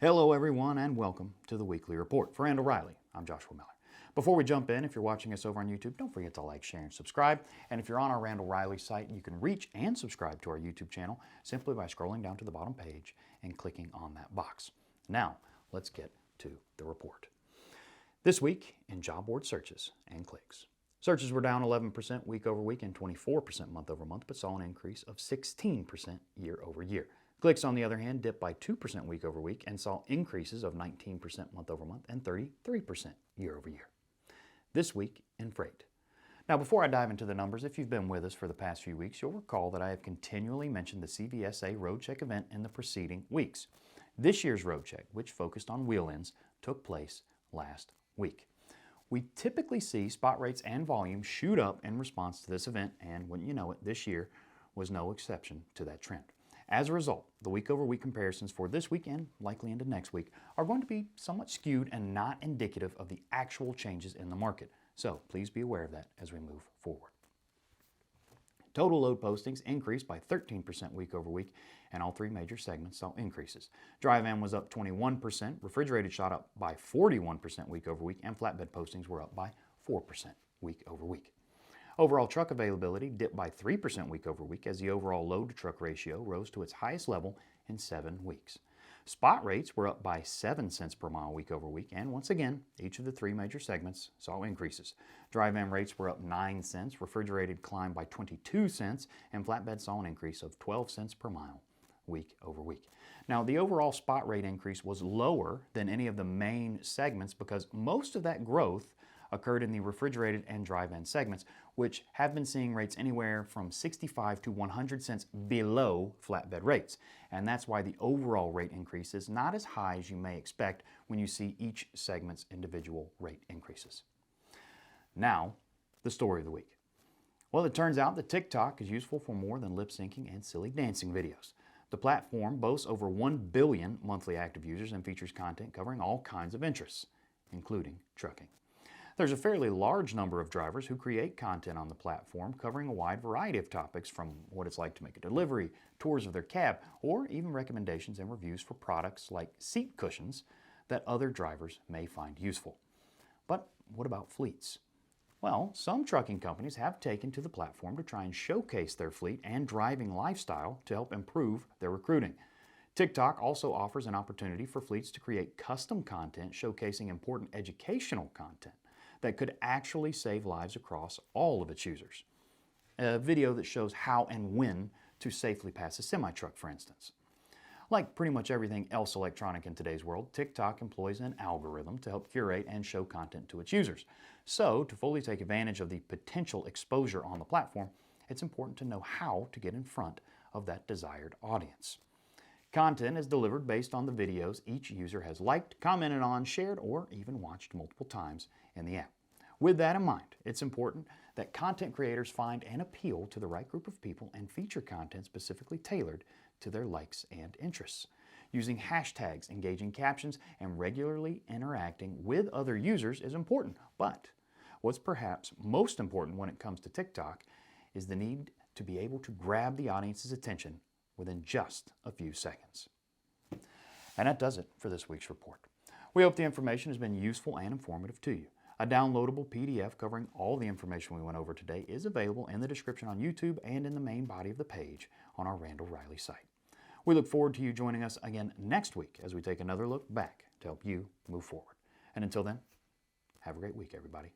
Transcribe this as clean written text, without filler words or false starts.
Hello everyone and welcome to the Weekly Report. For Randall Reilly, I'm Joshua Miller. Before we jump in, if you're watching us over on YouTube, don't forget to like, share, and subscribe. And if you're on our Randall Reilly site, you can reach and subscribe to our YouTube channel simply by scrolling down to the bottom page and clicking on that box. Now, let's get to the report. This week in job board searches and clicks. Searches were down 11% week over week and 24% month over month, but saw an increase of 16% year over year. Clicks, on the other hand, dipped by 2% week over week and saw increases of 19% month over month and 33% year over year. This week in freight. Now, before I dive into the numbers, if you've been with us for the past few weeks, you'll recall that I have continually mentioned the CVSA Road Check event in the preceding weeks. This year's Road Check, which focused on wheel ends, took place last week. We typically see spot rates and volume shoot up in response to this event, and wouldn't you know it, this year was no exception to that trend. As a result, the week-over-week comparisons for this week and likely into next week are going to be somewhat skewed and not indicative of the actual changes in the market. So please be aware of that as we move forward. Total load postings increased by 13% week over week, and all three major segments saw increases. Dry van was up 21%, refrigerated shot up by 41% week over week, and flatbed postings were up by 4% week over week. Overall truck availability dipped by 3% week over week as the overall load-to-truck ratio rose to its highest level in 7 weeks. Spot rates were up by 7 cents per mile week over week, and once again, each of the three major segments saw increases. Dry van rates were up 9 cents, refrigerated climbed by 22 cents, and flatbed saw an increase of 12 cents per mile week over week. Now, the overall spot rate increase was lower than any of the main segments because most of that growth occurred in the refrigerated and dry van segments, which have been seeing rates anywhere from 65 to 100 cents below flatbed rates. And that's why the overall rate increase is not as high as you may expect when you see each segment's individual rate increases. Now, the story of the week. Well, it turns out that TikTok is useful for more than lip syncing and silly dancing videos. The platform boasts over 1 billion monthly active users and features content covering all kinds of interests, including trucking. There's a fairly large number of drivers who create content on the platform covering a wide variety of topics, from what it's like to make a delivery, tours of their cab, or even recommendations and reviews for products like seat cushions that other drivers may find useful. But what about fleets? Well, some trucking companies have taken to the platform to try and showcase their fleet and driving lifestyle to help improve their recruiting. TikTok also offers an opportunity for fleets to create custom content showcasing important educational content that could actually save lives across all of its users. A video that shows how and when to safely pass a semi-truck, for instance. Like pretty much everything else electronic in today's world, TikTok employs an algorithm to help curate and show content to its users. So, to fully take advantage of the potential exposure on the platform, it's important to know how to get in front of that desired audience. Content is delivered based on the videos each user has liked, commented on, shared, or even watched multiple times in the app. With that in mind, it's important that content creators find and appeal to the right group of people and feature content specifically tailored to their likes and interests. Using hashtags, engaging captions, and regularly interacting with other users is important, but what's perhaps most important when it comes to TikTok is the need to be able to grab the audience's attention within just a few seconds. And that does it for this week's report. We hope the information has been useful and informative to you. A downloadable PDF covering all the information we went over today is available in the description on YouTube and in the main body of the page on our Randall Reilly site. We look forward to you joining us again next week as we take another look back to help you move forward. And until then, have a great week, everybody.